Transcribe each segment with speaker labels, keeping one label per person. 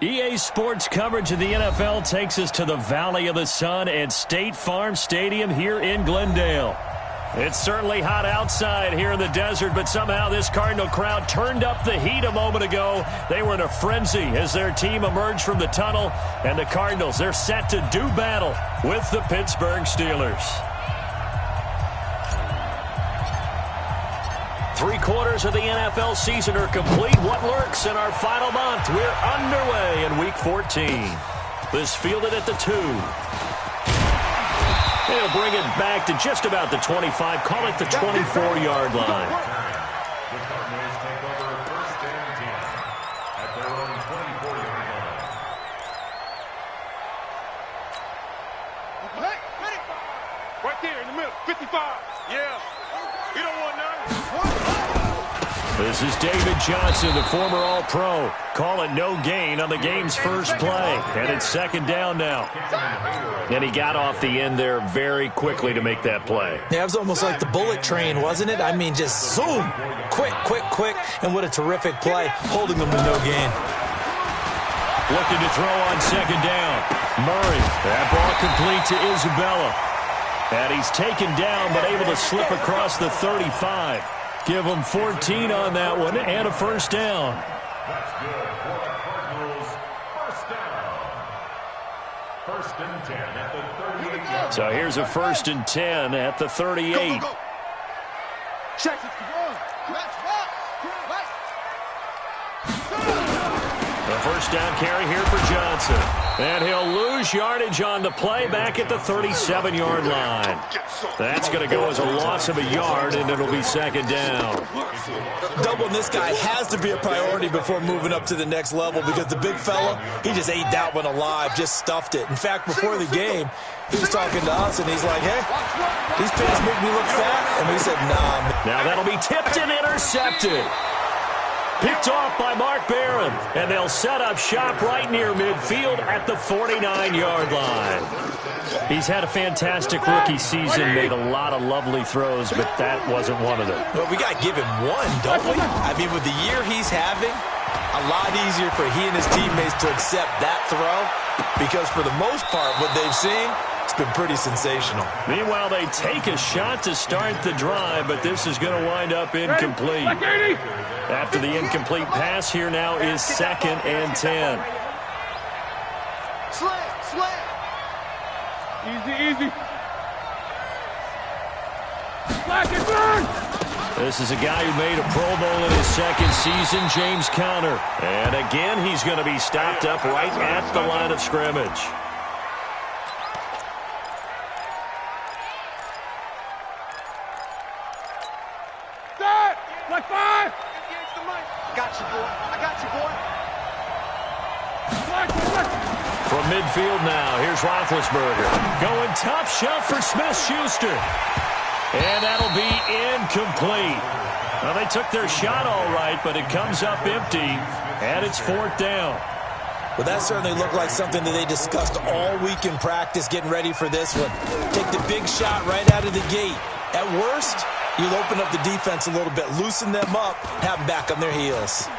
Speaker 1: EA Sports coverage of the NFL takes us to the Valley of the Sun at State Farm Stadium here in Glendale. It's certainly hot outside here in the desert, but somehow this Cardinal crowd turned up the heat a moment ago. They were in a frenzy as their team emerged from the tunnel, and the Cardinals, they're set to do battle with the Pittsburgh Steelers. 3/4 of the NFL season are complete. What lurks in our final month? We're underway in Week 14. This fielded at the 2. They'll bring it back to just about the 25. Call it the 24-yard line.
Speaker 2: The Cardinals take over 1st and 10 at their own 24-yard line.
Speaker 3: Right there in the middle, 55. Yeah. You don't want none.
Speaker 1: This is David Johnson, the former All-Pro. Call it no gain on the game's first play. And it's 2nd down now. And he got off the end there very quickly to make that play.
Speaker 4: Yeah, it was almost like the bullet train, wasn't it? I mean, just zoom. Quick, quick, quick. And what a terrific play, holding them to no gain.
Speaker 1: Looking to throw on 2nd down. Murray, that ball complete to Isabella. And he's taken down, but able to slip across the 35. Give him 14 on that one and a 1st down.
Speaker 2: That's good for the Cardinals. 1st down. 1st and 10 at the 38-yard.
Speaker 1: So here's a 1st and 10 at the 38.
Speaker 3: Go. Check it.
Speaker 1: The 1st down carry here for Johnson. And he'll lose yardage on the play back at the 37-yard line. That's going to go as a loss of a yard, and it'll be 2nd down.
Speaker 4: Doubling this guy has to be a priority before moving up to the next level because the big fella, he just ate that one alive, just stuffed it. In fact, before the game, he was talking to us, and he's like, hey, these pants make me look fat. And we said, nah, man.
Speaker 1: Now that'll be tipped and intercepted. Picked off by Mark Barron, and they'll set up shop right near midfield at the 49-yard line. He's had a fantastic rookie season, made a lot of lovely throws, but that wasn't one of them.
Speaker 4: Well, we got to give him one, don't we? I mean, with the year he's having, a lot easier for he and his teammates to accept that throw because for the most part, what they've seen, it's been pretty sensational.
Speaker 1: Meanwhile, they take a shot to start the drive, but this is going to wind up incomplete. After the incomplete pass, here now is 2nd and 10.
Speaker 3: Slam. Easy. Slack and burn.
Speaker 1: This is a guy who made a Pro Bowl in his 2nd season, James Conner. And again, he's going to be stopped up right at the line of scrimmage.
Speaker 3: Like 5.
Speaker 5: I got you, boy.
Speaker 1: From midfield now, here's Roethlisberger. Going top shot for Smith-Schuster. And that'll be incomplete. Well, they took their shot all right, but it comes up empty, and it's 4th down.
Speaker 4: Well, that certainly looked like something that they discussed all week in practice getting ready for this one. Take the big shot right out of the gate. At worst, you'll open up the defense a little bit, loosen them up, have them back on their heels.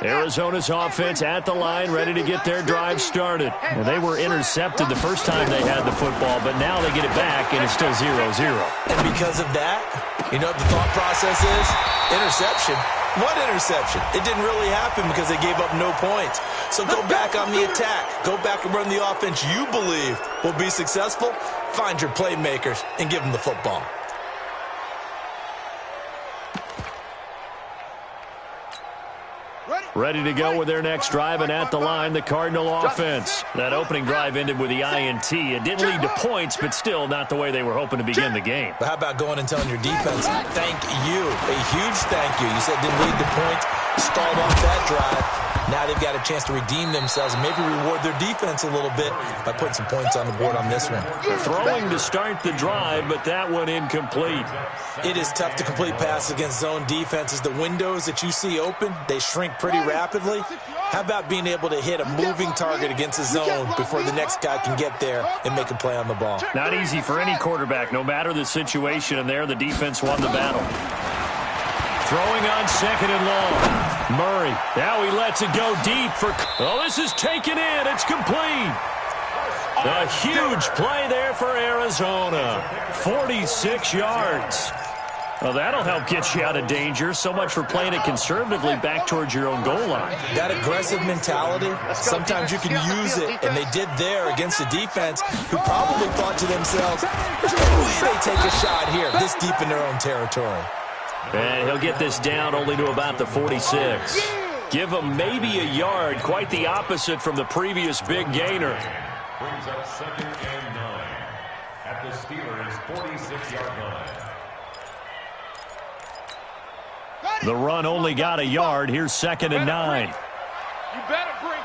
Speaker 1: Arizona's offense at the line, ready to get their drive started. Well, they were intercepted the first time they had the football, but now they get it back, and it's still 0-0.
Speaker 4: And because of that, you know what the thought process is? Interception. What interception? It didn't really happen because they gave up no points. So go back on the attack. Go back and run the offense you believe will be successful. Find your playmakers and give them the football.
Speaker 1: Ready to go with their next drive, and at the line, the Cardinal offense. That opening drive ended with the INT. It didn't lead to points, but still not the way they were hoping to begin the game.
Speaker 4: But how about going and telling your defense, thank you, a huge thank you. You said didn't lead to points, stalled off that drive. Now they've got a chance to redeem themselves and maybe reward their defense a little bit by putting some points on the board on this one.
Speaker 1: Throwing to start the drive, but that one incomplete.
Speaker 4: It is tough to complete passes against zone defenses. The windows that you see open, they shrink pretty rapidly. How about being able to hit a moving target against a zone before the next guy can get there and make a play on the ball?
Speaker 1: Not easy for any quarterback, no matter the situation, and there the defense won the battle. Throwing on second and long. Murray, now he lets it go deep for... Oh, this is taken in. It's complete. A huge play there for Arizona. 46 yards. Well, that'll help get you out of danger. So much for playing it conservatively back towards your own goal line.
Speaker 4: That aggressive mentality, sometimes you can use it, and they did there against a defense who probably thought to themselves, there's no way they take a shot here this deep in their own territory.
Speaker 1: And he'll get this down only to about the 46. Give him maybe a yard, quite the opposite from the previous big gainer.
Speaker 2: Brings up 2nd and 9 at the Steelers' 46-yard line.
Speaker 1: The run only got a yard. Here's 2nd and 9.
Speaker 3: You better bring it.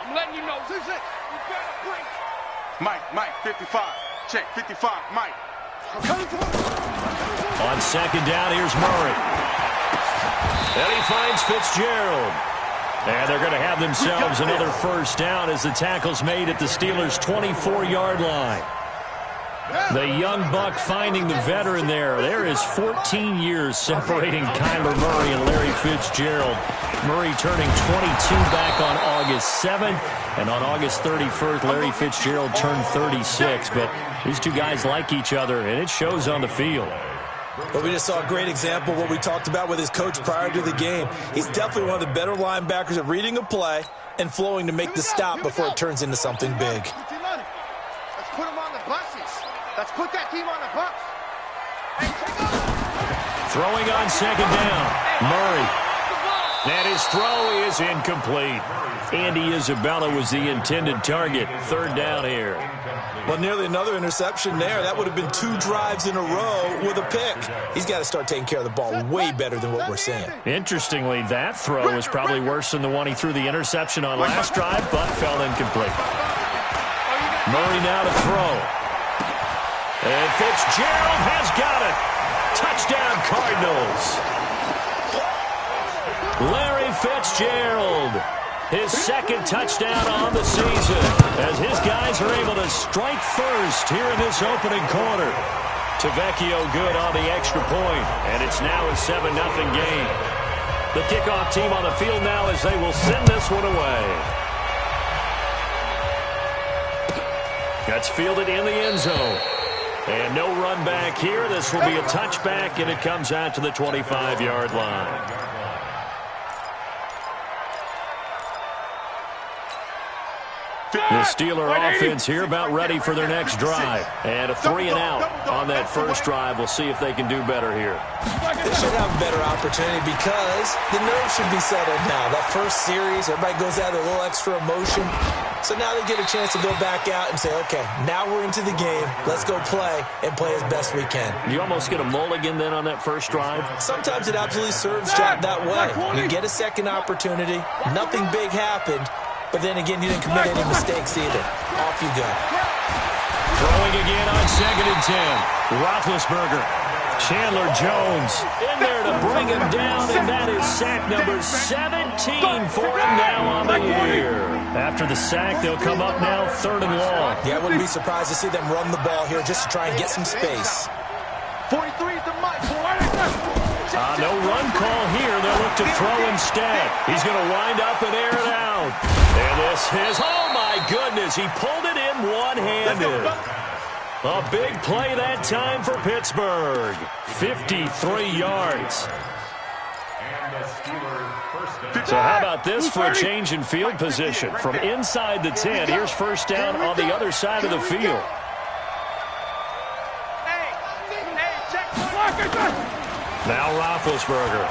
Speaker 3: I'm letting you know. You better bring it. Mike, 55. Check, 55, Mike.
Speaker 1: On 2nd down, here's Murray. And he finds Fitzgerald. And they're going to have themselves another first down as the tackle's made at the Steelers' 24-yard line. The young buck finding the veteran there. There is 14 years separating Kyler Murray and Larry Fitzgerald. Murray turning 22 back on August 7th. And on August 31st, Larry Fitzgerald turned 36. But these two guys like each other, and it shows on the field.
Speaker 4: But we just saw a great example of what we talked about with his coach prior to the game. He's definitely one of the better linebackers at reading a play and flowing to make the stop before it turns into something big.
Speaker 5: Let's put him on the buses. Let's put that team on the bus.
Speaker 1: Throwing on 2nd down, Murray. And his throw is incomplete. Andy Isabella was the intended target. 3rd down here.
Speaker 4: Well, nearly another interception there. That would have been 2 drives in a row with a pick. He's got to start taking care of the ball way better than what we're seeing.
Speaker 1: Interestingly, that throw was probably worse than the one he threw the interception on last drive, but fell incomplete. Murray now to throw. And Fitzgerald has got it. Touchdown, Cardinals. Larry Fitzgerald, his 2nd touchdown on the season, as his guys are able to strike first here in this opening quarter. Tavecchio good on the extra point, and it's now a 7-0 game. The kickoff team on the field now as they will send this one away. That's fielded in the end zone. And no run back here. This will be a touchback, and it comes out to the 25-yard line. The Steeler offense here about ready for their next drive. And a 3-and-out on that first drive. We'll see if they can do better here.
Speaker 4: They should have a better opportunity because the nerves should be settled now. That first series, everybody goes out with a little extra emotion. So now they get a chance to go back out and say, okay, now we're into the game. Let's go play and play as best we can.
Speaker 1: You almost get a mulligan then on that first drive?
Speaker 4: Sometimes it absolutely serves Jack that way. You get a second opportunity. Nothing big happened. But then again, you didn't commit any mistakes either. Off you go.
Speaker 1: Throwing again on 2nd and 10. Roethlisberger. Chandler Jones in there to bring him down, and that is sack number 17 for him now on the year. After the sack, they'll come up now 3rd and long.
Speaker 4: Yeah, I wouldn't be surprised to see them run the ball here just to try and get some space.
Speaker 5: 43 is the mic.
Speaker 1: No run call here. They'll look to throw instead. He's going to wind up and air it out. And this is, oh my goodness, he pulled it in one-handed. A big play that time for Pittsburgh. 53 yards. So how about this for a change in field position? From inside the 10, here's first down on the other side of the field. Now Roethlisberger.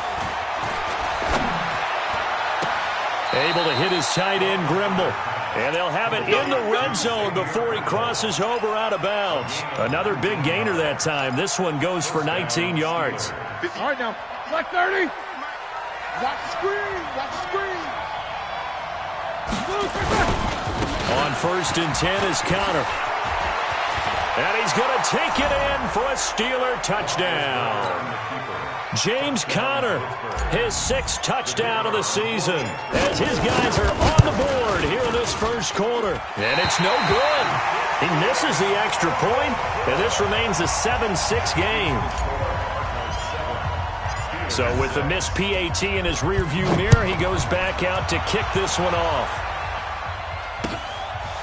Speaker 1: Able to hit his tight end, Grimble. And they'll have it in the red zone before he crosses over out of bounds. Another big gainer that time. This one goes for 19 yards.
Speaker 3: All right, now, black 30. Watch the screen. Watch the screen.
Speaker 1: On 1st and 10 is Connor. And he's going to take it in for a Steeler touchdown. James Conner, his 6th touchdown of the season, as his guys are on the board here in this first quarter. And it's no good. He misses the extra point, and this remains a 7-6 game. So with the missed PAT in his rearview mirror, he goes back out to kick this one off.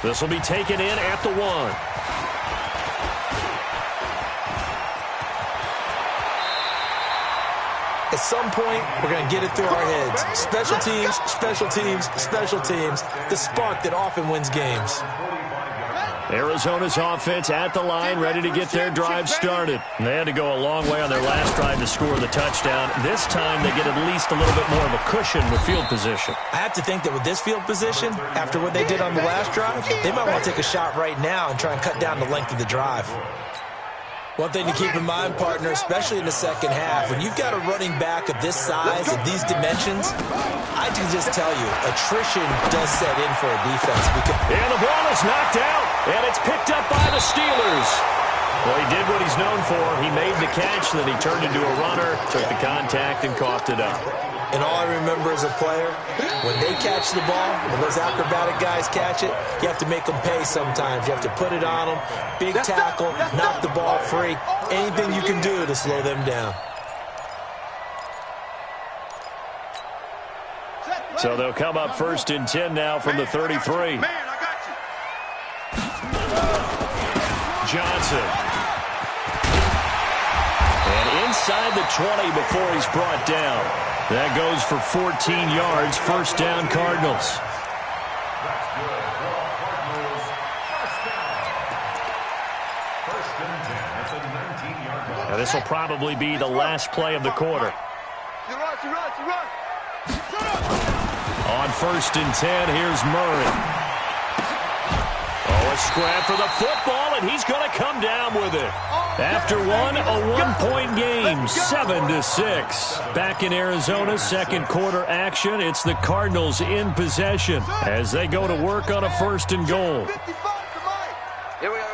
Speaker 1: This will be taken in at the 1.
Speaker 4: At some point, we're going to get it through our heads. Special teams, special teams, special teams. The spark that often wins games.
Speaker 1: Arizona's offense at the line, ready to get their drive started. They had to go a long way on their last drive to score the touchdown. This time, they get at least a little bit more of a cushion with field position.
Speaker 4: I have to think that with this field position, after what they did on the last drive, they might want to take a shot right now and try and cut down the length of the drive. One thing to keep in mind, partner, especially in the second half, when you've got a running back of this size, of these dimensions, I can just tell you, attrition does set in for a defense.
Speaker 1: And the ball is knocked out, and it's picked up by the Steelers. Well, he did what he's known for. He made the catch, then he turned into a runner, took the contact, and coughed it up.
Speaker 4: And all I remember as a player, when they catch the ball, when those acrobatic guys catch it, you have to make them pay sometimes. You have to put it on them, big tackle, knock the ball free, anything you can do to slow them down.
Speaker 1: So they'll come up 1st and 10 now from the 33. Johnson. And inside the 20 before he's brought down. That goes for 14 yards. 1st down, Cardinals.
Speaker 2: That's good. Cardinals, 1st down. 1st and 10 at the 19-yard line.
Speaker 1: Now, this will probably be the last play of the quarter.
Speaker 5: You run.
Speaker 1: On 1st and 10, here's Murray. Oh, a scrap for the football, and he's going to come down with it. After one, a 1-point game, 7-6. Back in Arizona's second quarter action, it's the Cardinals in possession as they go to work on a 1st and goal.
Speaker 5: Here we go.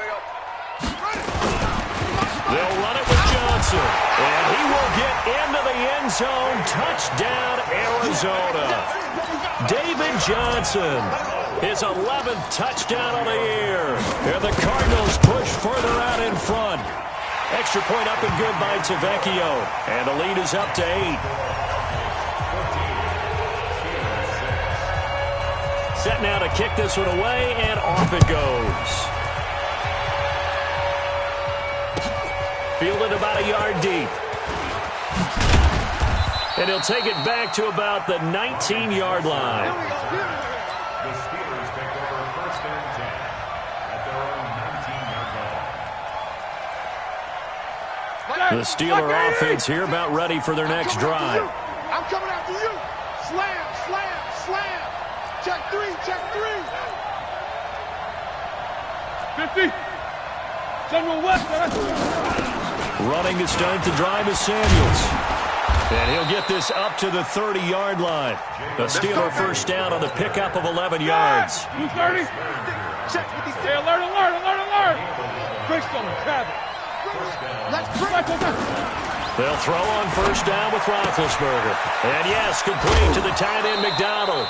Speaker 1: They'll run it with Johnson, and he will get into the end zone. Touchdown, Arizona. David Johnson, his 11th touchdown of the year. And the Cardinals push further out in front. Extra point up and good by Tavecchio. And the lead is up to 8. Set now to kick this one away, and off it goes. Fielded about a yard deep. And he'll take it back to about the 19-yard line.
Speaker 2: The Steelers take over 1st and 10 at their own 19-yard line.
Speaker 1: The Steeler offense here about ready for their next drive.
Speaker 5: I'm coming after you. Slam. Check 3.
Speaker 3: 50. General West.
Speaker 1: Running to start the drive is Samuels. And he'll get this up to the 30-yard line. The Steeler 1st down on the pickup of 11 yards.
Speaker 3: 230. Hey, alert. Breaks on the cabin.
Speaker 1: They'll throw on 1st down with Roethlisberger. And yes, complete to the tight end McDonald.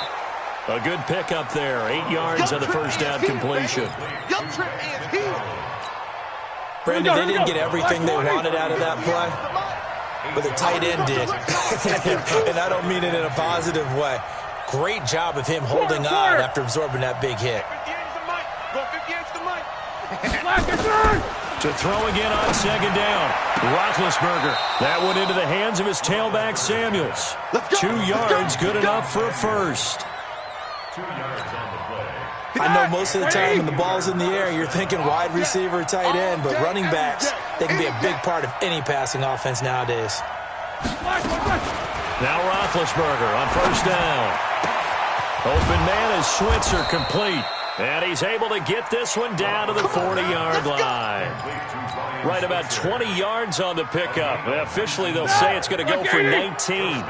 Speaker 1: A good pickup there. 8 yards on the 1st down completion.
Speaker 4: Brandon, they didn't get everything they wanted out of that play, but the tight end did. And I don't mean it in a positive way. Great job of him holding on after absorbing that big hit.
Speaker 1: To throw again on 2nd down. Roethlisberger. That one into the hands of his tailback, Samuels. 2 yards, good enough for a 1st.
Speaker 2: 2 yards on the play.
Speaker 4: I know most of the time when the ball's in the air, you're thinking wide receiver, tight end, but running backs, they can be a big part of any passing offense nowadays.
Speaker 1: Now Roethlisberger on 1st down. Open man is Switzer, complete. And he's able to get this one down to the 40-yard line. Right about 20 yards on the pickup. Officially, they'll say it's going to go for 19.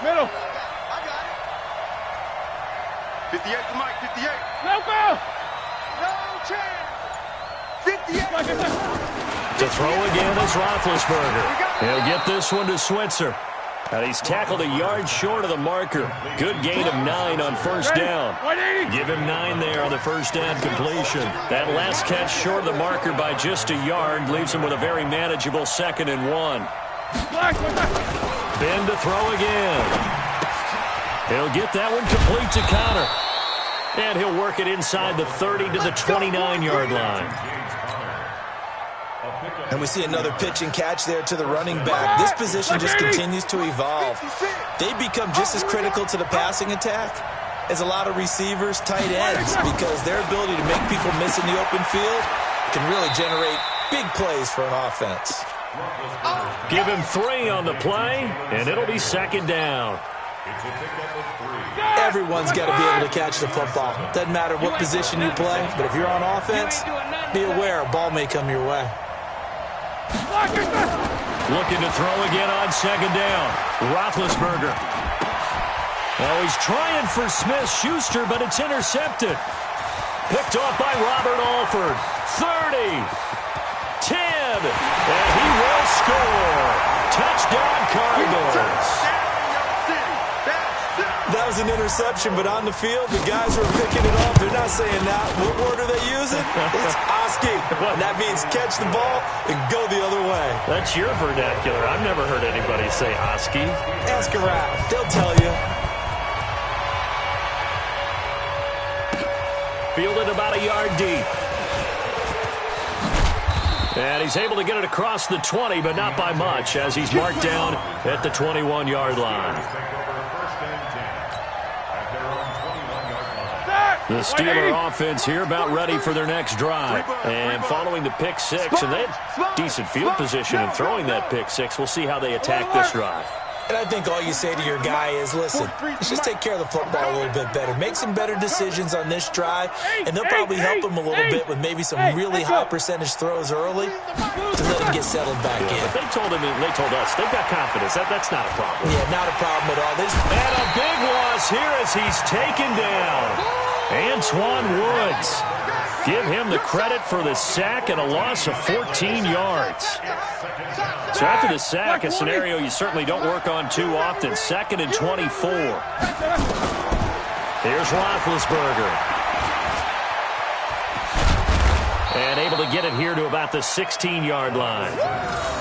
Speaker 3: Middle. 58 to Mike, 58.
Speaker 5: No go! No chance! 58!
Speaker 1: To throw again is Roethlisberger. He'll get this one to Switzer. And he's tackled a yard short of the marker. Good gain of 9 on first down. Give him 9 there on the first down completion. That last catch short of the marker by just a yard leaves him with a very manageable 2nd and 1. Ben to throw again. He'll get that one complete to Connor. And he'll work it inside the 30 to the 29-yard line.
Speaker 4: And we see another pitch and catch there to the running back. This position just continues to evolve. They become just as critical to the passing attack as a lot of receivers, tight ends, because their ability to make people miss in the open field can really generate big plays for an offense.
Speaker 1: Give him 3 on the play, and it'll be 2nd down.
Speaker 4: Everyone's got to be able to catch the football. Doesn't matter what position you play, but if you're on offense, be aware a ball may come your way.
Speaker 1: Looking to throw again on 2nd down. Roethlisberger. Oh, he's trying for Smith-Schuster, but it's intercepted. Picked off by Robert Alford. 30. 10. And he will score. Touchdown, Cardinals.
Speaker 4: That was an interception, but on the field, the guys who are picking it off, they're not saying that. What word are they using? It's Oski. And that means catch the ball and go the other way.
Speaker 1: That's your vernacular. I've never heard anybody say Oski.
Speaker 4: Ask around. They'll tell you.
Speaker 1: Fielded about a yard deep. And he's able to get it across the 20, but not by much, as he's marked down at the 21-yard line. The Steeler offense here about ready for their next drive. And following the pick 6, and they had decent field position in throwing that pick 6. We'll see how they attack this drive.
Speaker 4: And I think all you say to your guy is, listen, let's just take care of the football a little bit better. Make some better decisions on this drive, and they'll probably help him a little bit with maybe some really high percentage throws early to let him get settled back in.
Speaker 1: But they told us, they've got confidence. That's not a problem.
Speaker 4: Yeah, not a problem at all.
Speaker 1: And a big loss here as he's taken down. Antoine Woods. Give him the credit for the sack and a loss of 14 yards. So after the sack, a scenario you certainly don't work on too often. 2nd and 24. Here's Roethlisberger. And able to get it here to about the 16-yard line.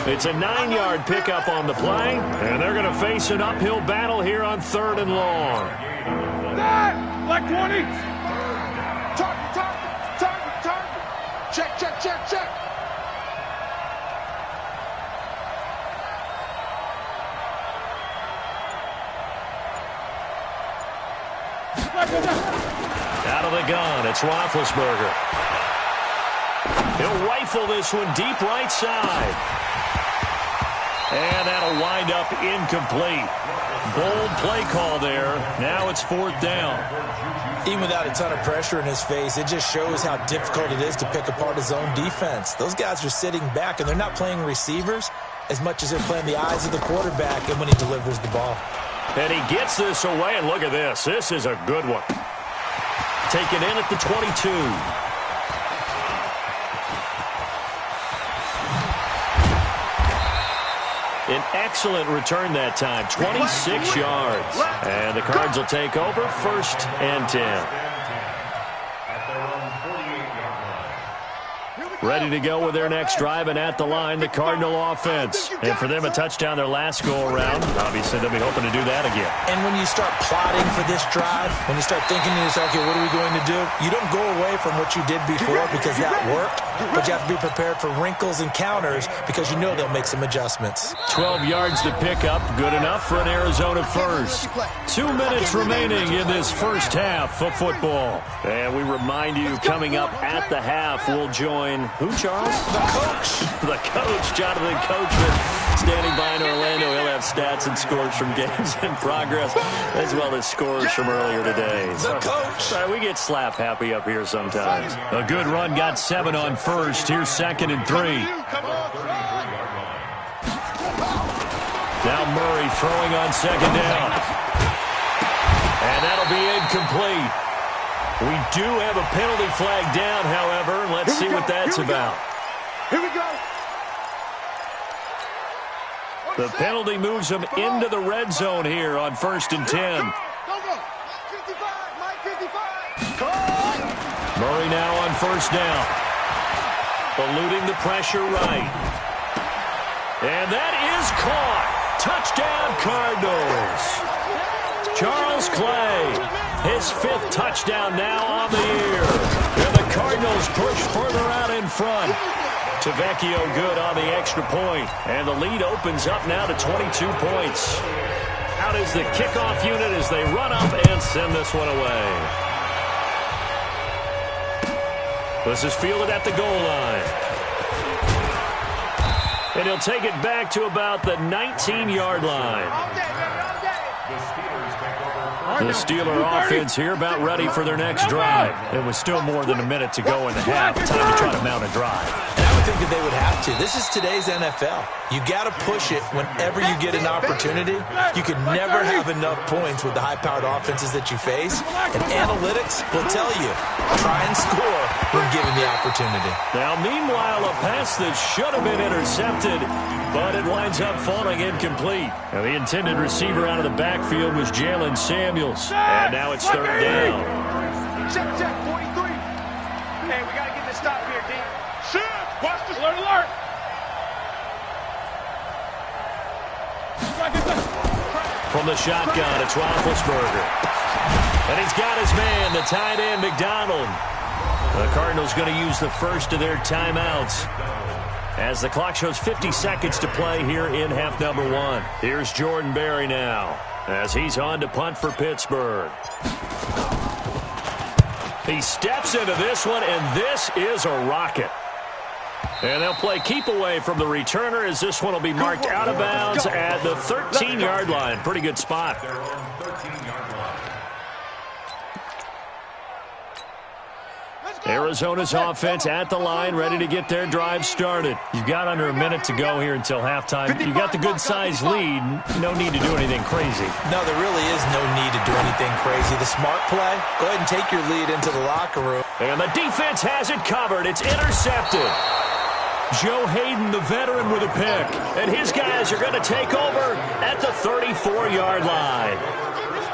Speaker 1: It's a 9-yard pickup on the play, and they're going to face an uphill battle here on 3rd and long.
Speaker 5: Like 20. Target. Check.
Speaker 1: Out of the gun, it's Roethlisberger. He'll rifle this one deep right side. And that'll wind up incomplete. Bold play call there. Now it's 4th down.
Speaker 4: Even without a ton of pressure in his face, it just shows how difficult it is to pick apart his own defense. Those guys are sitting back, and they're not playing receivers as much as they're playing the eyes of the quarterback and when he delivers the ball.
Speaker 1: And he gets this away, and look at this. This is a good one. Taken in at the 22. An excellent return that time, 26 yards. And the Cards will take over 1st and 10. Ready to go with their next drive, and at the line, the Cardinal offense. And for them, a touchdown their last go-around. Obviously, they'll be hoping to do that again.
Speaker 4: And when you start plotting for this drive, when you start thinking to yourself, okay, what are we going to do? You don't go away from what you did before because that worked, but you have to be prepared for wrinkles and counters because you know they'll make some adjustments.
Speaker 1: 12 yards to pick up. Good enough for an Arizona first. 2 minutes remaining in this first half of football. And we remind you, coming up at the half, we'll join who, Charles?
Speaker 4: The coach.
Speaker 1: The coach, Jonathan Coachman, standing by in Orlando. He'll have stats and scores from games in progress, as well as scores from earlier today.
Speaker 4: The coach.
Speaker 1: We get slap happy up here sometimes. A good run, got 7 on first. Here's 2nd and 3. Now Murray throwing on 2nd down. And that'll be incomplete. We do have a penalty flag down, however. Let's see what that's about.
Speaker 5: Here we go.
Speaker 1: The penalty moves them into the red zone here on 1st and 10.
Speaker 5: Go. 55, Mike 55.
Speaker 1: Murray now on 1st down. Eluding the pressure right. And that is caught. Touchdown, Cardinals. Charles Clay, his 5th touchdown now on the year. And the Cardinals push further out in front. Tavecchio good on the extra point. And the lead opens up now to 22 points. Out is the kickoff unit as they run up and send this one away. This is fielded at the goal line. And he'll take it back to about the 19-yard line.
Speaker 5: All day, baby, all day.
Speaker 1: The Steeler offense here about ready for their next drive. It was still more than a minute to go in the half. Time to try to mount a drive.
Speaker 4: And I would think that they would have to. This is today's NFL. You got to push it whenever you get an opportunity. You can never have enough points with the high-powered offenses that you face. And analytics will tell you, try and score when given the opportunity.
Speaker 1: Now, meanwhile, a pass that should have been intercepted, but it winds up falling incomplete. Now, the intended receiver out of the backfield was Jalen Samuels. And now it's 3rd down.
Speaker 5: Check, 43. Hey, we got to get this stop here, D.
Speaker 3: Shit! Watch this. Alert!
Speaker 1: From the shotgun, it's Roethlisberger. And he's got his man, the tight end, McDonald. The Cardinals going to use the first of their timeouts as the clock shows 50 seconds to play here in half number 1. Here's Jordan Berry now as he's on to punt for Pittsburgh. He steps into this one, and this is a rocket. And they'll play keep away from the returner as this one will be marked out of bounds at the 13-yard line. Pretty good spot. Arizona's offense at the line, ready to get their drive started. You've got under a minute to go here until halftime. You got the good-sized lead. No need to do anything crazy.
Speaker 4: No, there really is no need to do anything crazy. The smart play, go ahead and take your lead into the locker room.
Speaker 1: And the defense has it covered. It's intercepted. Joe Hayden, the veteran, with a pick. And his guys are going to take over at the 34-yard line.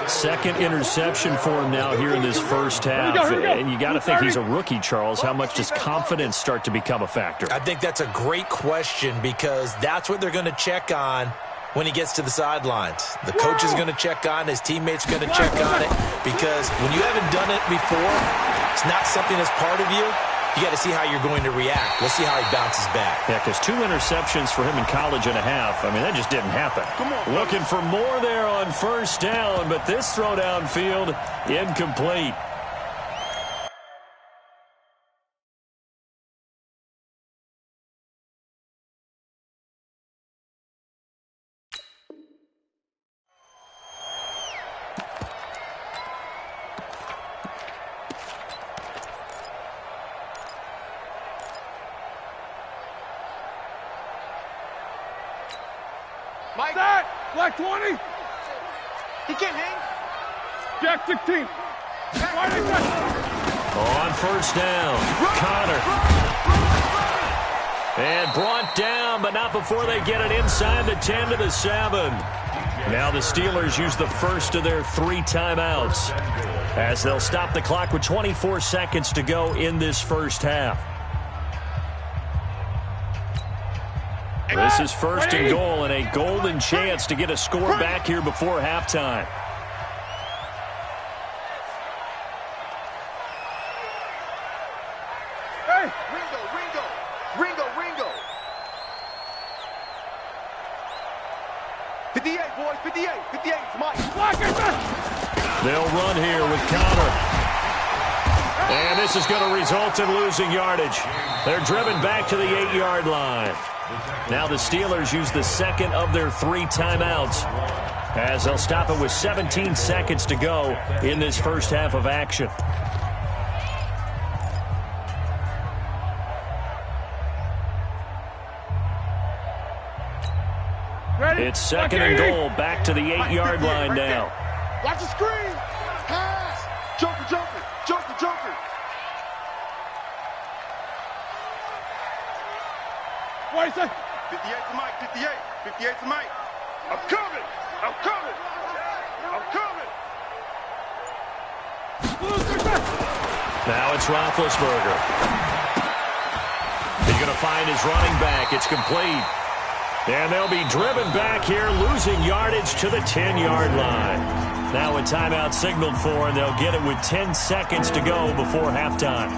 Speaker 1: 2nd interception for him now here in this first half. And you got to think he's a rookie, Charles. How much does confidence start to become a factor?
Speaker 4: I think that's a great question because that's what they're going to check on when he gets to the sidelines. The coach is going to check on, his teammates are going to check on it, because when you haven't done it before, it's not something that's part of you. You got to see how you're going to react. Let's see how he bounces back.
Speaker 1: Yeah, because 2 interceptions for him in college and a half. I mean, that just didn't happen. Looking for more there on 1st down, but this throw downfield incomplete.
Speaker 5: Mike.
Speaker 3: Black 20.
Speaker 5: He can't hang.
Speaker 3: Jack 16.
Speaker 1: On 1st down, Connor. And brought down, but not before they get it inside the 10 to the 7. Now the Steelers use the first of their 3 timeouts as they'll stop the clock with 24 seconds to go in this first half. This is 1st and goal and a golden chance to get a score back here before halftime.
Speaker 5: Hey, Ringo. 58, boys, 58. 58, it's Mike.
Speaker 1: They'll run here with Connor. And this is going to result in losing yardage. They're driven back to the 8-yard line. Now the Steelers use the 2nd of their 3 timeouts as they'll stop it with 17 seconds to go in this first half of action. It's 2nd and goal, back to the 8-yard line now.
Speaker 5: Watch the screen. Pass. Joker.
Speaker 3: What is it? 58 to Mike, 58. 58 to Mike. I'm coming. I'm coming. I'm coming.
Speaker 1: Now it's Roethlisberger. He's going to find his running back. It's complete. And they'll be driven back here, losing yardage to the 10-yard line. Now a timeout signaled for, and they'll get it with 10 seconds to go before halftime.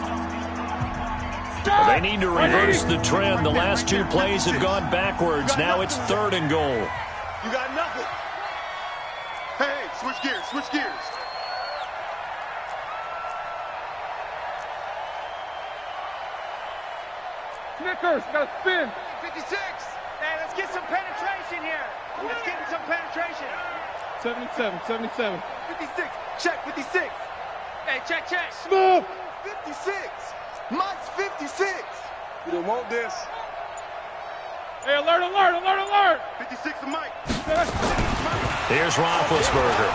Speaker 1: Well, they need to reverse the trend. The last two plays have gone backwards. Now it's 3rd and goal.
Speaker 3: You got nothing. Hey, switch gears, switch gears. Snickers, gotta spin.
Speaker 5: 56. Hey, let's get some penetration here. Let's get some penetration.
Speaker 3: 77, 77.
Speaker 5: 56. Check, 56. Hey, check.
Speaker 3: Smooth.
Speaker 5: 56. Mike's 56.
Speaker 3: You don't want this. Hey, alert. 56 to Mike.
Speaker 1: Here's Roethlisberger.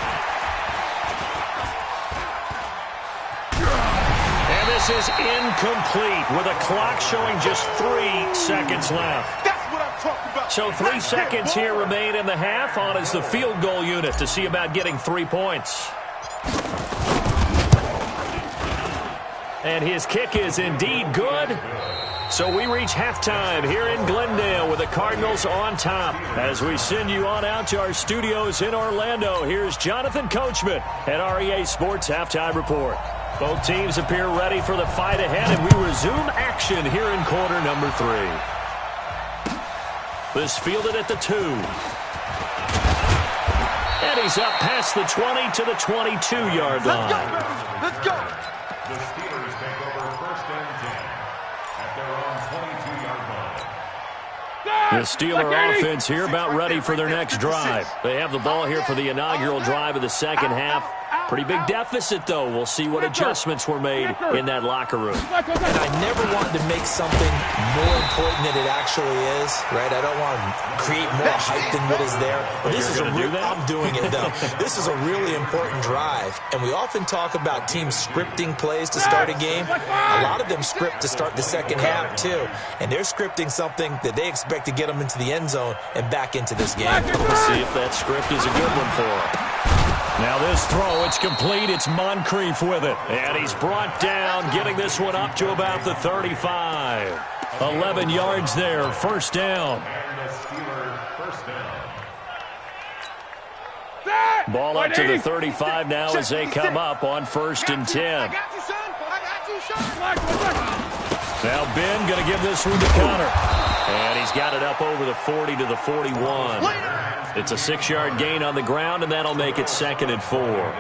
Speaker 1: And this is incomplete with a clock showing just 3 seconds left.
Speaker 3: That's what I'm talking about.
Speaker 1: So 3 seconds here remain in the half. On is the field goal unit to see about getting 3 points. And his kick is indeed good. So we reach halftime here in Glendale with the Cardinals on top. As we send you on out to our studios in Orlando, here's Jonathan Coachman at REA Sports Halftime Report. Both teams appear ready for the fight ahead, and we resume action here in quarter number 3. This fielded at the 2. And he's up past the 20 to the 22-yard line.
Speaker 5: Let's go.
Speaker 2: The Steelers take over 1st and 10 at their own 22-yard line.
Speaker 1: The Steeler offense here about ready for their next drive. They have the ball here for the inaugural drive of the second half. Pretty big deficit, though. We'll see what adjustments were made in that locker room.
Speaker 4: And I never wanted to make something more important than it actually is, right? I don't want to create more hype than what is there. But this is I'm doing it, though. This is a really important drive. And we often talk about teams scripting plays to start a game. A lot of them script to start the second half, too. And they're scripting something that they expect to get them into the end zone and back into this game.
Speaker 1: We'll see if that script is a good one for them. Now this throw, it's complete. It's Moncrief with it. And he's brought down, getting this one up to about the 35. 11 yards there, 1st down.
Speaker 2: And the Steelers' 1st down.
Speaker 1: Ball up to the 35 now as they come up on 1st and 10.
Speaker 5: I got you, son.
Speaker 1: Now Ben going to give this one to Connor. And he's got it up over the 40 to the 41. It's a 6-yard gain on the ground, and that'll make it 2nd and 4.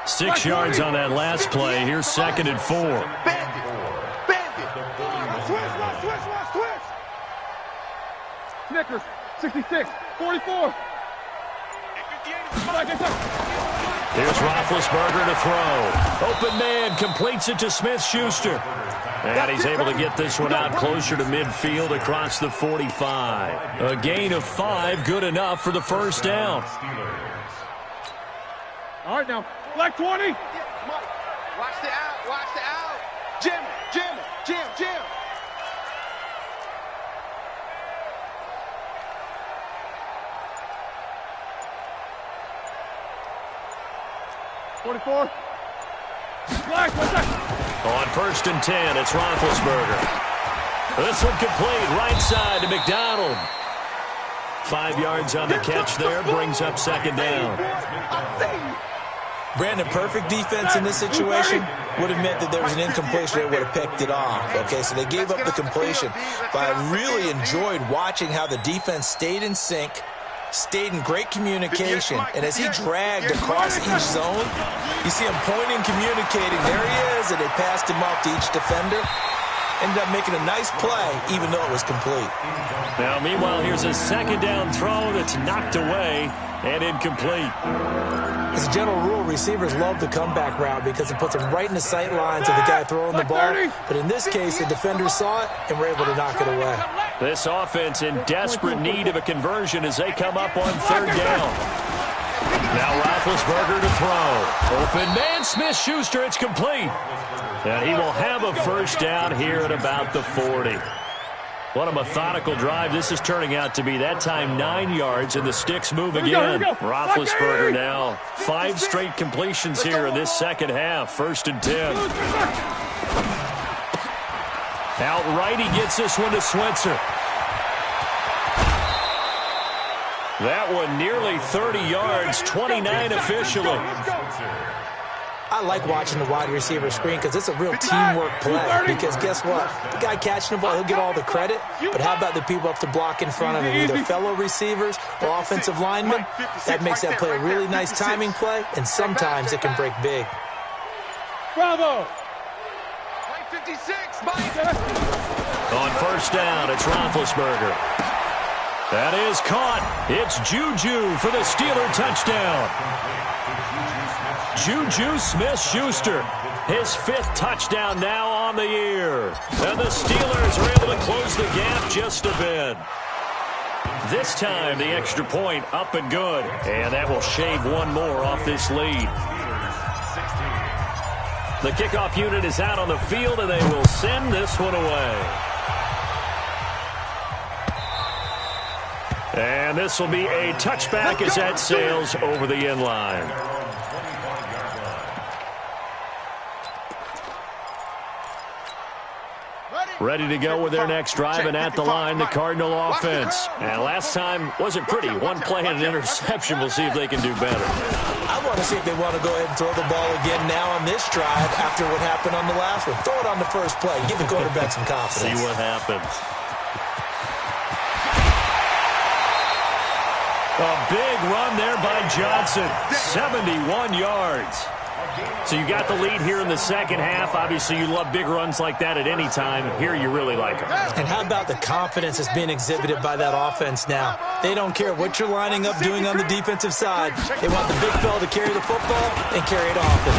Speaker 1: 6 yards on that last play. Here's 2nd and 4.
Speaker 5: Bandit. Switch.
Speaker 3: Snickers, 66, 44.
Speaker 1: Here's Roethlisberger to throw. Open man completes it to Smith-Schuster. And he's able to get this one out closer to midfield across the 45. A gain of 5, good enough for the 1st down.
Speaker 3: All right, now, black 20.
Speaker 5: Watch the out. Jim.
Speaker 3: 44. Black, what's that?
Speaker 1: On 1st and 10, it's Roethlisberger. This one complete, right side to McDonald. 5 yards on the catch there, brings up 2nd down.
Speaker 4: Brandon, perfect defense in this situation would have meant that there was an incompletion. They would have picked it off. Okay, so they gave up the completion. But I really enjoyed watching how the defense stayed in sync, stayed in great communication, and as he dragged across each zone, you see him pointing, communicating. There he is, and they passed him off to each defender. Ended up making a nice play, even though it was complete.
Speaker 1: Now, meanwhile, here's a 2nd down throw that's knocked away and incomplete.
Speaker 4: As a general rule, receivers love the comeback route because it puts them right in the sight lines of the guy throwing the ball. But in this case, the defenders saw it and were able to knock it away.
Speaker 1: This offense in desperate need of a conversion as they come up on 3rd down. Now Roethlisberger to throw. Open man, Smith-Schuster, it's complete. And he will have a 1st down here at about the 40. What a methodical drive this is turning out to be. That time 9 yards, and the sticks move again. Roethlisberger now 5 straight completions here in this second half. 1st and 10. Outright, he gets this one to Switzer. That one nearly 30 yards, 29 officially.
Speaker 4: I like watching the wide receiver screen because it's a real teamwork play. Because guess what? The guy catching the ball, he'll get all the credit. But how about the people up to block in front of him, either fellow receivers or offensive linemen? That makes that play a really nice timing play, and sometimes it can break big.
Speaker 5: Bravo!
Speaker 3: 56,
Speaker 1: On 1st down, it's Roethlisberger. That is caught. It's Juju for the Steeler touchdown. Juju Smith-Schuster, his 5th touchdown now on the year. And the Steelers are able to close the gap just a bit. This time, the extra point up and good. And that will shave one more off this lead. The kickoff unit is out on the field, and they will send this one away. And this will be a touchback as that sails over the end line. Ready to go with their next drive, and at the line, the Cardinal offense. And last time wasn't pretty. One play and an interception. We'll see if they can do better.
Speaker 4: I want to see if they want to go ahead and throw the ball again now on this drive after what happened on the last one. Throw it on the first play. Give the quarterback some confidence.
Speaker 1: See what happens. A big run there by Johnson. 71 yards. So you got the lead here in the second half. Obviously, you love big runs like that at any time. Here, you really like them.
Speaker 4: And how about the confidence that's being exhibited by that offense now? They don't care what you're lining up doing on the defensive side. They want the big fella to carry the football and carry it often.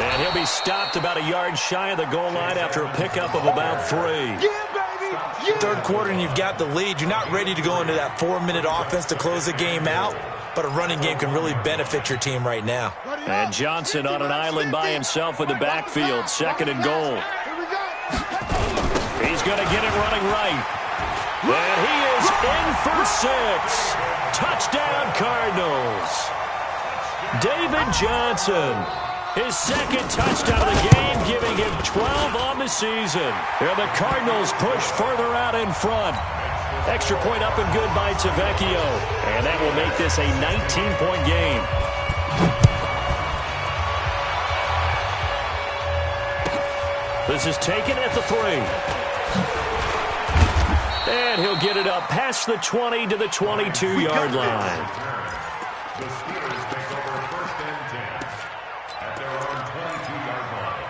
Speaker 1: And he'll be stopped about a yard shy of the goal line after a pickup of about 3.
Speaker 5: Yeah, baby! Yeah!
Speaker 4: Third quarter and you've got the lead. You're not ready to go into that 4-minute offense to close the game out. But a running game can really benefit your team right now.
Speaker 1: And Johnson on an island by himself in the backfield. 2nd and goal. He's going to get it running right. And he is in for 6. Touchdown, Cardinals. David Johnson. His 2nd touchdown of the game, giving him 12 on the season. And the Cardinals push further out in front. Extra point up and good by Tavecchio. And that will make this a 19-point game. This is taken at the 3. And he'll get it up past the 20 to the 22-yard line.
Speaker 2: The Steelers take over 1st and 10 at their own 22-yard line.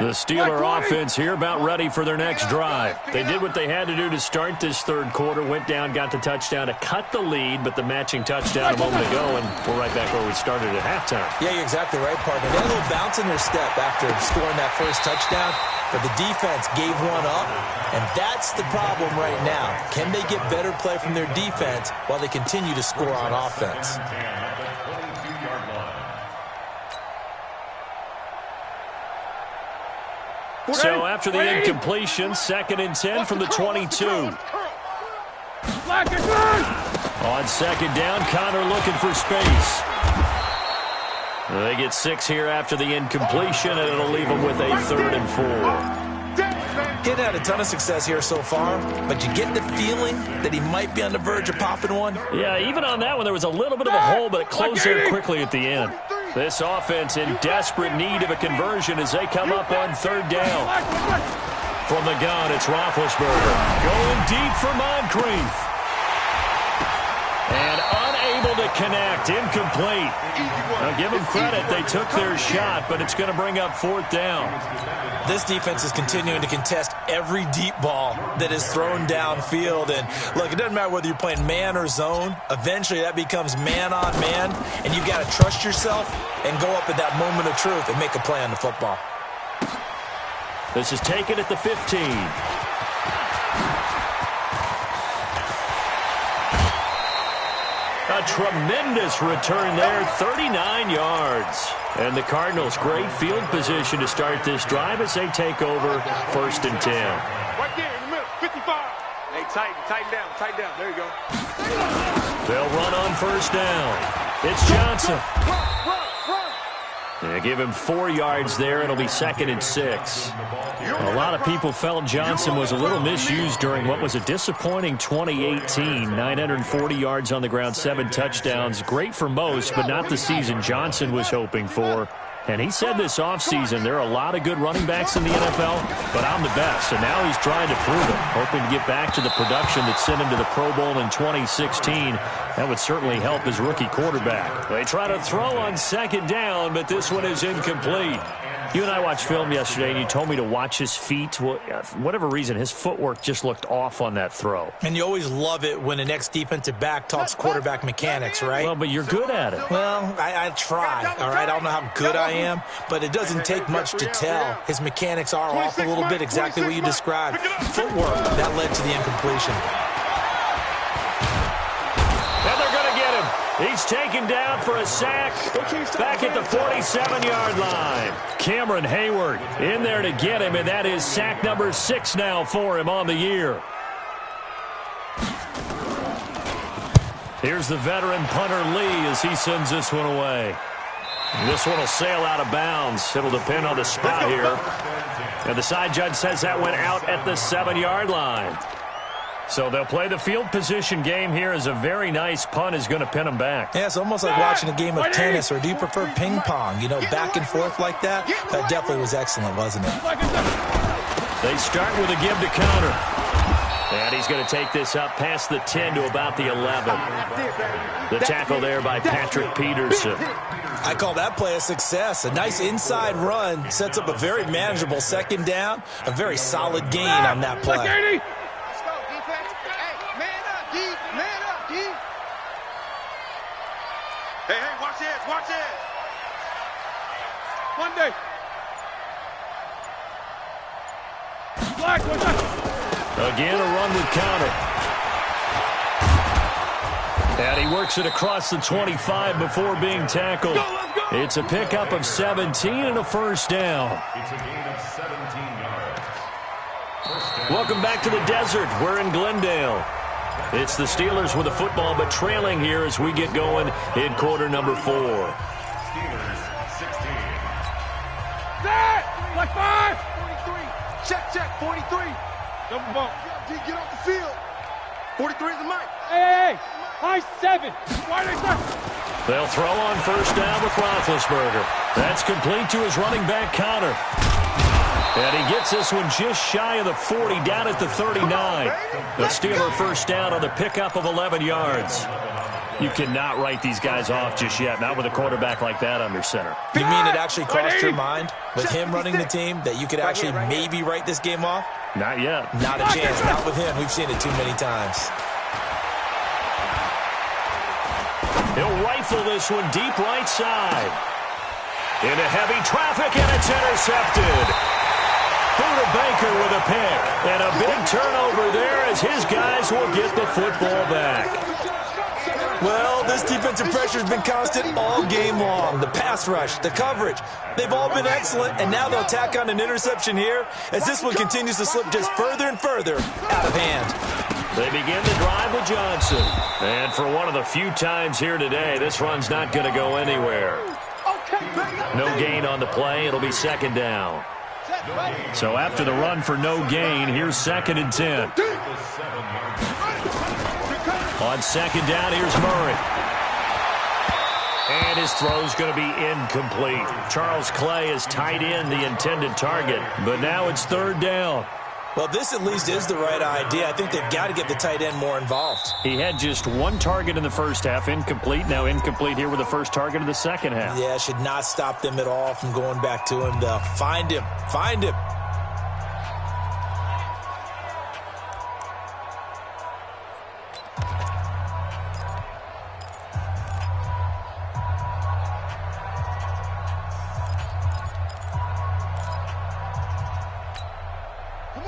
Speaker 1: The Steeler offense here about ready for their next drive. They did what they had to do to start this third quarter, went down, got the touchdown to cut the lead, but the matching touchdown a moment ago, and we're right back where we started at halftime.
Speaker 4: Yeah, you're exactly right, partner. They had a little bounce in their step after scoring that first touchdown, but the defense gave one up, and that's the problem right now. Can they get better play from their defense while they continue to score on offense?
Speaker 1: So after the incompletion, 2nd and 10 from the 22. On 2nd down, Connor looking for space. They get 6 here after the incompletion, and it'll leave them with a 3rd and 4.
Speaker 4: He's had a ton of success here so far, but you get the feeling that he might be on the verge of popping one?
Speaker 1: Yeah, even on that one, there was a little bit of a hole, but it closed there quickly at the end. This offense in desperate need of a conversion as they come up on 3rd down. From the gun, it's Roethlisberger. Going deep for Moncrief. And unable to connect. Incomplete. Now, give them credit. They took their shot, but it's going to bring up 4th down.
Speaker 4: This defense is continuing to contest every deep ball that is thrown downfield. And, look, it doesn't matter whether you're playing man or zone. Eventually, that becomes man-on-man, and you've got to trust yourself and go up at that moment of truth and make a play on the football.
Speaker 1: This is taken at the 15. A tremendous return there, 39 yards. And the Cardinals, great field position to start this drive as they take over 1st and 10.
Speaker 3: Right there in the middle, 55. Hey, tighten down. There you go.
Speaker 1: They'll run on 1st down. It's Johnson. They give him 4 yards there. It'll be 2nd and 6. A lot of people felt Johnson was a little misused during what was a disappointing 2018. 940 yards on the ground, 7 touchdowns. Great for most, but not the season Johnson was hoping for. And he said this offseason, there are a lot of good running backs in the NFL, but I'm the best. And now he's trying to prove it, hoping to get back to the production that sent him to the Pro Bowl in 2016. That would certainly help his rookie quarterback. They try to throw on 2nd down, but this one is incomplete. You and I watched film yesterday, and you told me to watch his feet. Well, for whatever reason, his footwork just looked off on that throw.
Speaker 4: And you always love it when the next defensive back talks quarterback mechanics, right?
Speaker 1: Well, but you're good at it.
Speaker 4: Well, I try, all right? I don't know how good I am, but it doesn't take much to tell. His mechanics are off a little bit, exactly what you described. Footwork, that led to the incompletion.
Speaker 1: And they're going to get him. He's taken down for a sack back at the 47-yard line. Cameron Hayward in there to get him, and that is sack number 6 now for him on the year. Here's the veteran punter Lee as he sends this one away. This one will sail out of bounds. It'll depend on the spot here. And the side judge says that went out at the 7-yard line. So they'll play the field position game here as a very nice punt is going to pin them back.
Speaker 4: Yeah, it's almost like watching a game of tennis, or do you prefer ping pong? You know, back and forth like that? That definitely was excellent, wasn't it?
Speaker 1: They start with a give to counter. And he's going to take this up past the 10 to about the 11. The tackle there by Patrick Peterson.
Speaker 4: I call that play a success. A nice inside run sets up a very manageable 2nd down. A very solid gain on that play.
Speaker 3: Hey, watch it. Monday. Black,
Speaker 1: again, a run with counter. And he works it across the 25 before being tackled. It's a pickup of 17 and a 1st down.
Speaker 2: It's a gain of 17 yards.
Speaker 1: Welcome back to the desert. We're in Glendale. It's the Steelers with the football, but trailing here as we get going in quarter number 4.
Speaker 2: Steelers 16.
Speaker 3: Set! Like 5! 43. Check, 43. Double bump. Get off the field. 43 is the mic. Hey! High 7. Why are they set?
Speaker 1: They'll throw on 1st down with Roethlisberger. That's complete to his running back counter. And he gets this one just shy of the 40, down at the 39. The Steeler 1st down on the pickup of 11 yards. You cannot write these guys off just yet, not with a quarterback like that under center.
Speaker 4: You mean it actually crossed your mind with him running the team that you could actually maybe write this game off?
Speaker 1: Not yet.
Speaker 4: Not a chance. Not with him. We've seen it too many times.
Speaker 1: He'll rifle this one deep right side. Into heavy traffic, and it's intercepted. Buda Baker with a pick. And a big turnover there as his guys will get the football back.
Speaker 4: Well, this defensive pressure has been constant all game long. The pass rush, the coverage, they've all been excellent, and now they'll tack on an interception here as this one continues to slip just further and further out of hand.
Speaker 1: They begin the drive with Johnson. And for one of the few times here today, this run's not going to go anywhere. No gain on the play. It'll be 2nd down. So after the run for no gain, here's 2nd and 10. On 2nd down, here's Murray. And his throw's going to be incomplete. Charles Clay is tight in the intended target, but now it's 3rd down.
Speaker 4: Well, this at least is the right idea. I think they've got to get the tight end more involved.
Speaker 1: He had just 1 target in the 1st half, incomplete. Now incomplete here with the 1st target of the 2nd half.
Speaker 4: Yeah, should not stop them at all from going back to him. They'll find him. Find him.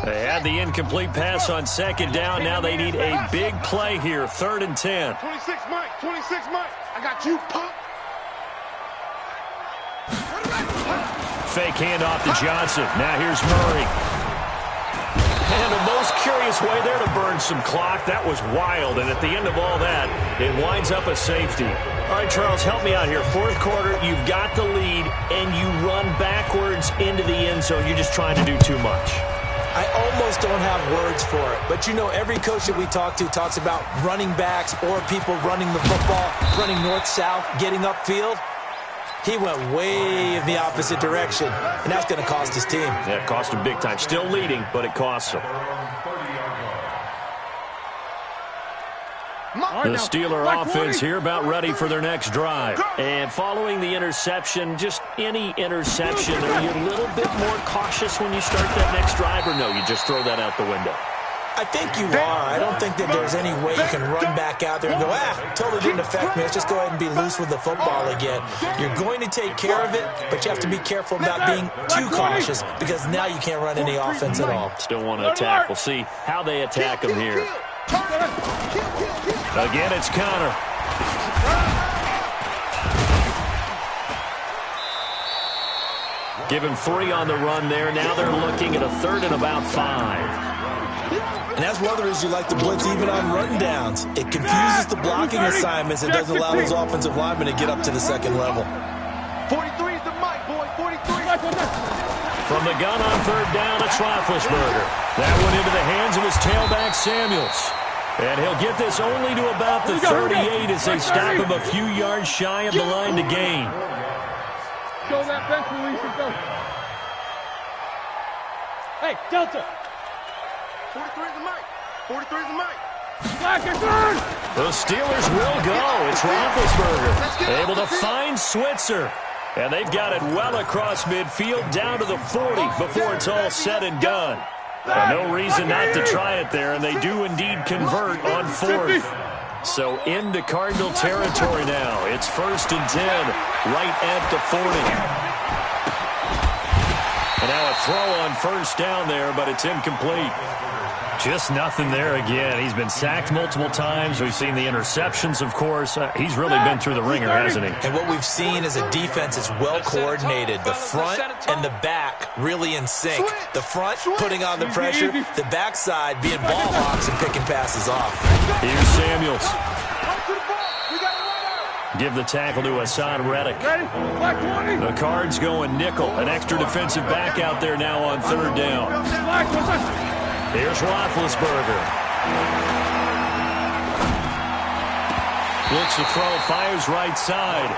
Speaker 1: They had the incomplete pass on 2nd down. Now they need a big play here. 3rd and 10.
Speaker 3: 26 Mike. I got you, punk.
Speaker 1: fake handoff to Johnson. Now here's Murray. And the most curious way there to burn some clock. That was wild. And at the end of all that, it winds up a safety. All right, Charles, help me out here. Fourth quarter, you've got the lead, and you run backwards into the end zone. You're just trying to do too much.
Speaker 4: I almost don't have words for it. But, you know, every coach that we talk to talks about running backs or people running the football, running north-south, getting upfield. He went way in the opposite direction, and that's going to cost his team.
Speaker 1: Yeah, it cost him big time. Still leading, but it costs him. The Steeler offense here about ready for their next drive. And following the interception, just any interception, are you a little bit more cautious when you start that next drive, or no, you just throw that out the window?
Speaker 4: I think you are. I don't think that there's any way you can run back out there and go, totally didn't affect me. Let's just go ahead and be loose with the football again. You're going to take care of it, but you have to be careful about being too cautious because now you can't run any offense at all.
Speaker 1: Still want to attack. We'll see how they attack him here. Again, it's Connor. Give him 3 on the run there. Now they're looking at a 3rd and about 5.
Speaker 4: And that's one of the reasons you like to blitz even on run downs. It confuses the blocking assignments. It doesn't allow those offensive linemen to get up to the second level.
Speaker 5: 43 is the mic, boy. 43.
Speaker 1: From the gun on 3rd down, it's Roethlisberger. That went into the hands of his tailback, Samuels. And he'll get this only to about the 38 as they stop him a few yards shy of the line to gain.
Speaker 3: Show that bench release and go. Hey, Delta.
Speaker 5: 43 is the mic. 43 is the mic.
Speaker 1: The Steelers will go. It's Roethlisberger able to find Switzer. And they've got it well across midfield down to the 40 before it's all said and done. No reason not to try it there, and they do indeed convert on 4th. So into Cardinal territory now. It's 1st and 10 right at the 40. And now a throw on 1st down there, but it's incomplete. Just nothing there again. He's been sacked multiple times. We've seen the interceptions, of course. He's really been through the ringer, hasn't he?
Speaker 4: And what we've seen is a defense that's well coordinated. The front and the back really in sync. The front putting on the pressure. The backside being ball hawks and picking passes off.
Speaker 1: Here's Samuels. Give the tackle to Hassan Reddick. The Cards going nickel. An extra defensive back out there now on 3rd down. Here's Roethlisberger. Looks to throw, fires right side.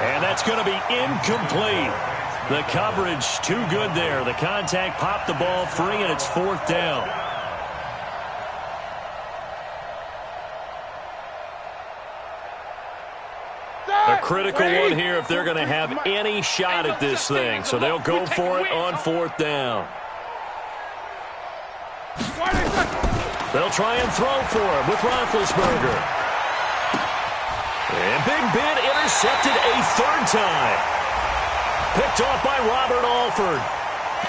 Speaker 1: And that's going to be incomplete. The coverage too good there. The contact popped the ball free, and it's 4th down. A critical one here if they're going to have any shot at this thing. So they'll go for it on 4th down. They'll try and throw for him with Roethlisberger. And Big Ben intercepted a 3rd time. Picked off by Robert Alford.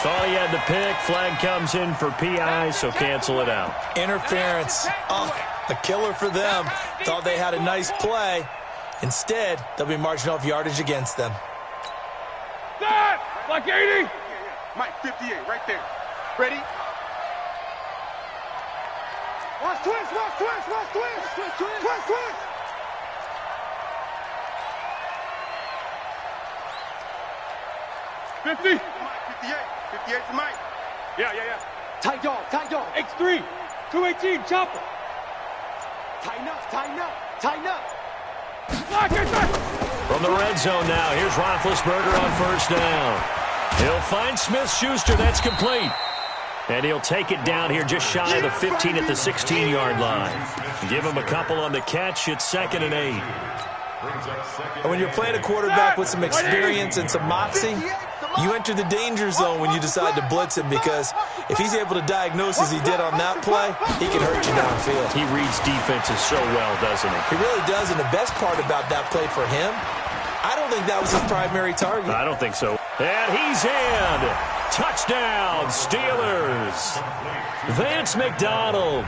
Speaker 1: Thought he had the pick. Flag comes in for PI, so cancel it out.
Speaker 4: Interference. Oh, a killer for them. Thought they had a nice play. Instead, they'll be marching off yardage against them.
Speaker 3: Like 80.
Speaker 5: Mike, 58, right there. Ready? Watch twist, watch twist, watch twist, twist, twist, twist, twist.
Speaker 3: $50.
Speaker 5: 58, 58 for Mike.
Speaker 3: Yeah.
Speaker 5: Tight dog,
Speaker 3: X3, 218, chopper.
Speaker 5: Tighten up, tighten up, tighten up.
Speaker 1: From the red zone now, here's Roethlisberger on 1st down. He'll find Smith-Schuster. That's complete. And he'll take it down here just shy of the 15 at the 16-yard line. Give him a couple on the catch. It's 2nd and 8.
Speaker 4: And when you're playing a quarterback with some experience and some moxie, you enter the danger zone when you decide to blitz him, because if he's able to diagnose as he did on that play, he can hurt you downfield.
Speaker 1: He reads defenses so well, doesn't he?
Speaker 4: He really does, and the best part about that play for him, I don't think that was his primary target.
Speaker 1: I don't think so. And he's in. Touchdown, Steelers. Vance McDonald.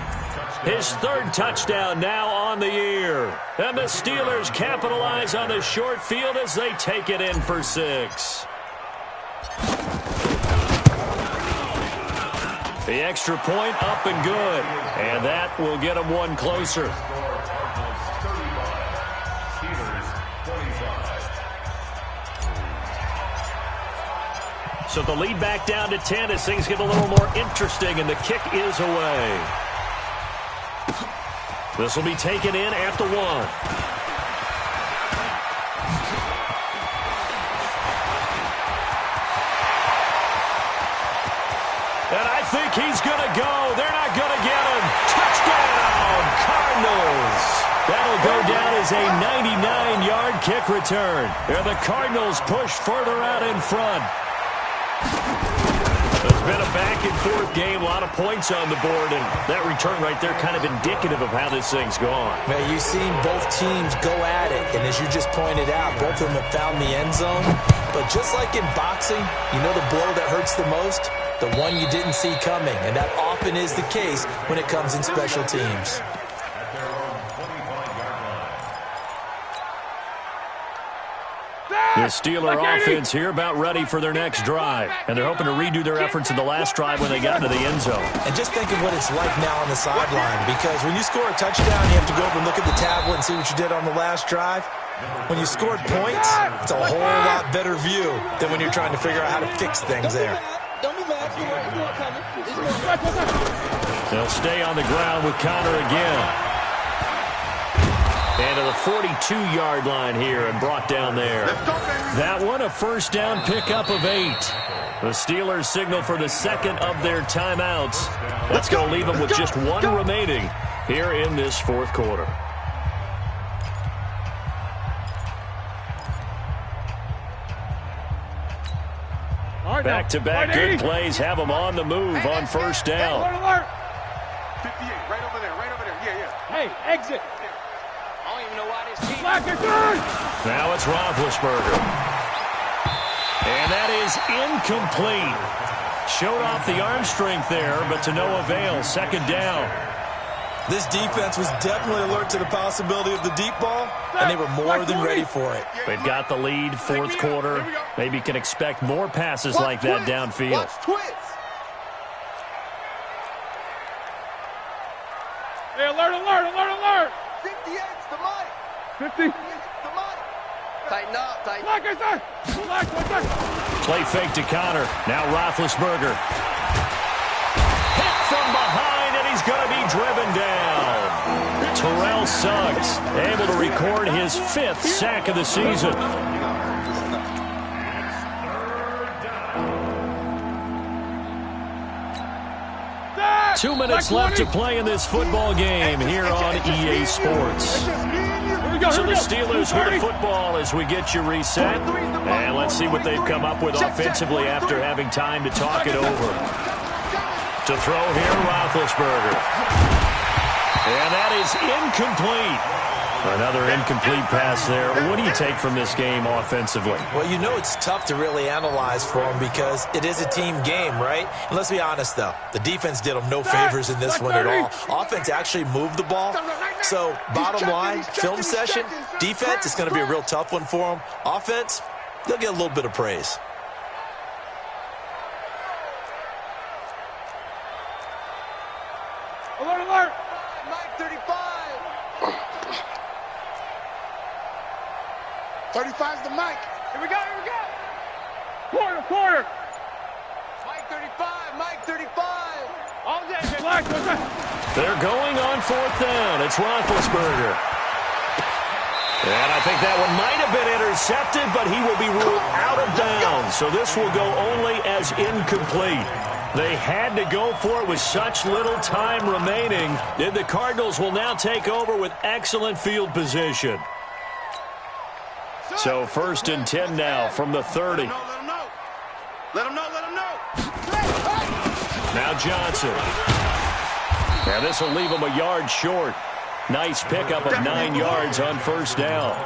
Speaker 1: His 3rd touchdown now on the year. And the Steelers capitalize on the short field as they take it in for 6. The extra point up and good. And that will get them one closer.
Speaker 2: Cardinals 35, Steelers 25.
Speaker 1: So the lead back down to 10 as things get a little more interesting, and the kick is away. This will be taken in at the 1. And I think he's going to go. They're not going to get him. Touchdown, Cardinals. That'll go down as a 99-yard kick return. And the Cardinals push further out in front. It's been a back-and-forth game, a lot of points on the board, and that return right there kind of indicative of how this thing's gone.
Speaker 4: Man, you've seen both teams go at it, and as you just pointed out, both of them have found the end zone. But just like in boxing, you know the blow that hurts the most? The one you didn't see coming, and that often is the case when it comes in special teams.
Speaker 1: The Steeler offense here about ready for their next drive. And they're hoping to redo their efforts in the last drive when they got into the end zone.
Speaker 4: And just think of what it's like now on the sideline, because when you score a touchdown, you have to go over and look at the tablet and see what you did on the last drive. When you scored points, it's a whole lot better view than when you're trying to figure out how to fix things there.
Speaker 1: They'll stay on the ground with Connor again. And to the 42-yard line here and brought down there. That one, a first down pickup of 8. The Steelers signal for the second of their timeouts. That's going to leave them with just one remaining here in this fourth quarter. Back-to-back good plays have them on the move on first down.
Speaker 3: 58, right over there, yeah. Hey, exit. I don't even know why this team...
Speaker 1: Now it's Roethlisberger. And that is incomplete. Showed off the arm strength there, but to no avail. Second down.
Speaker 4: This defense was definitely alert to the possibility of the deep ball, and they were more than ready for it.
Speaker 1: They've got the lead, fourth quarter. Maybe can expect more passes like that downfield.
Speaker 3: Hey, alert!
Speaker 5: 58's the mic.
Speaker 3: 50.
Speaker 5: The mic. Tighten up.
Speaker 1: Play fake to Connor. Now Roethlisberger. Hit from behind, and he's going to be driven down. Terrell Suggs able to record his 5th sack of the season. 2 minutes left to play in this football game here on EA Sports. So the Steelers with the football as we get you reset. And let's see what they've come up with offensively after having time to talk it over. To throw here, Roethlisberger. And that is incomplete. Another incomplete pass there. What do you take from this game offensively?
Speaker 4: Well, you know it's tough to really analyze for them because it is a team game, right? And let's be honest, though. The defense did them no favors in this one at all. Offense actually moved the ball. So, bottom line, film session, defense is going to be a real tough one for them. Offense, they'll get a little bit of praise.
Speaker 3: Alert!
Speaker 5: Mike 35. 35's the mic.
Speaker 3: Here we go! Quarter!
Speaker 5: Mike 35.
Speaker 3: All day, relax.
Speaker 1: They're going on fourth down. It's Roethlisberger. And I think that one might have been intercepted, but he will be ruled out of bounds. So this will go only as incomplete. They had to go for it with such little time remaining. And the Cardinals will now take over with excellent field position. So 1st and 10 now from the 30.
Speaker 5: Let him know.
Speaker 1: Now Johnson. And this will leave him a yard short. Nice pickup of 9 yards on first down.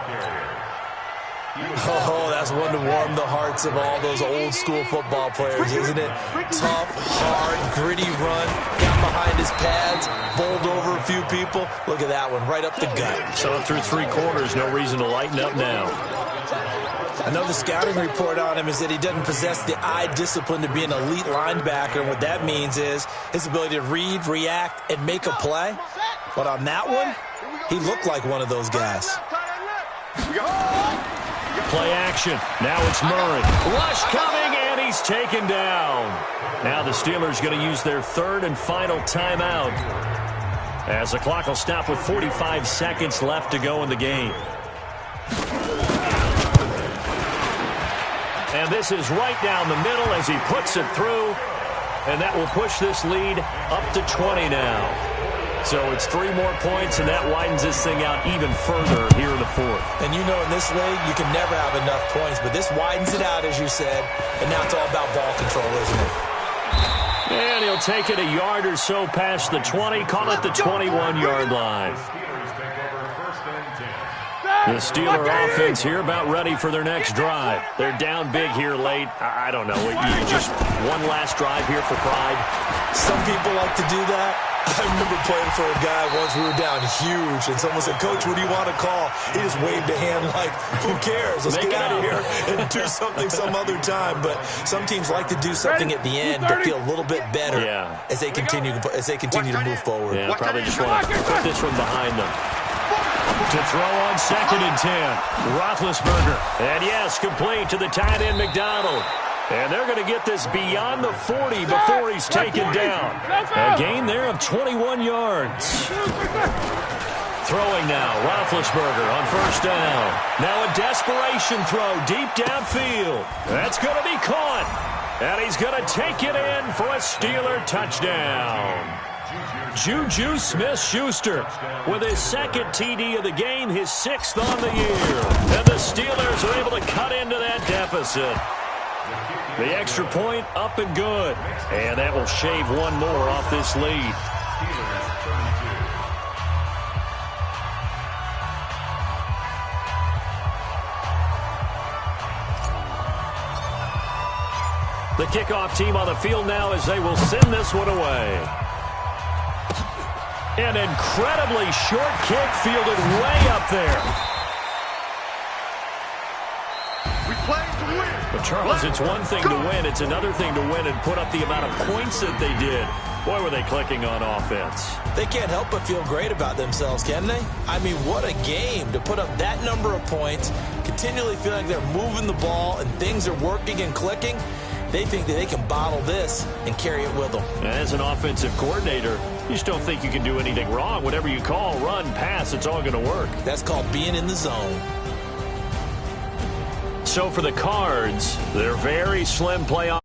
Speaker 4: Oh, that's one to warm the hearts of all those old school football players, isn't it? Tough, hard, gritty run. Got behind his pads, bowled over a few people. people. Look at that one, right up the gut.
Speaker 1: So through 3 quarters, no reason to lighten up now.
Speaker 4: Another scouting report on him is that he doesn't possess the eye discipline to be an elite linebacker. And what that means is his ability to read, react, and make a play. But on that one, he looked like one of those guys.
Speaker 1: Play action. Now it's Murray. Rush coming, and he's taken down. Now the Steelers going to use their 3rd and final timeout, as the clock will stop with 45 seconds left to go in the game. And this is right down the middle as he puts it through. And that will push this lead up to 20 now. So it's 3 more points, and that widens this thing out even further here in the 4th.
Speaker 4: And you know in this league, you can never have enough points, but this widens it out, as you said, and now it's all about ball control, isn't it?
Speaker 1: And he'll take it a yard or so past the 20, call it the 21-yard line. The Steeler offense here about ready for their next drive. They're down big here late. I don't know. You just one last drive here for pride.
Speaker 4: Some people like to do that. I remember playing for a guy once. We were down huge, and someone said, "Coach, what do you want to call?" He just waved a hand like, "Who cares? Let's get out of here and do something some other time." But some teams like to do something at the end to feel a little bit better as they continue to move forward.
Speaker 1: Yeah, probably just want to put this one behind them. To throw on 2nd and 10. Roethlisberger. And yes, complete to the tight end McDonald. And they're going to get this beyond the 40 before he's taken down. A gain there of 21 yards. Throwing now, Roethlisberger on 1st down. Now a desperation throw deep downfield. That's going to be caught. And he's going to take it in for a Steeler touchdown. Juju Smith-Schuster with his 2nd TD of the game, his 6th on the year. And the Steelers are able to cut into that deficit. The extra point up and good. And that will shave one more off this lead. The kickoff team on the field now as they will send this one away. An incredibly short kick fielded way up there.
Speaker 5: We play to win.
Speaker 1: But Charles, it's one thing to win. It's another thing to win and put up the amount of points that they did. Boy, were they clicking on offense.
Speaker 4: They can't help but feel great about themselves, can they? I mean, what a game to put up that number of points, continually feeling like they're moving the ball and things are working and clicking. They think that they can bottle this and carry it with them.
Speaker 1: As an offensive coordinator, you just don't think you can do anything wrong. Whatever you call, run, pass, it's all going to work.
Speaker 4: That's called being in the zone.
Speaker 1: So for the Cards, their very slim playoff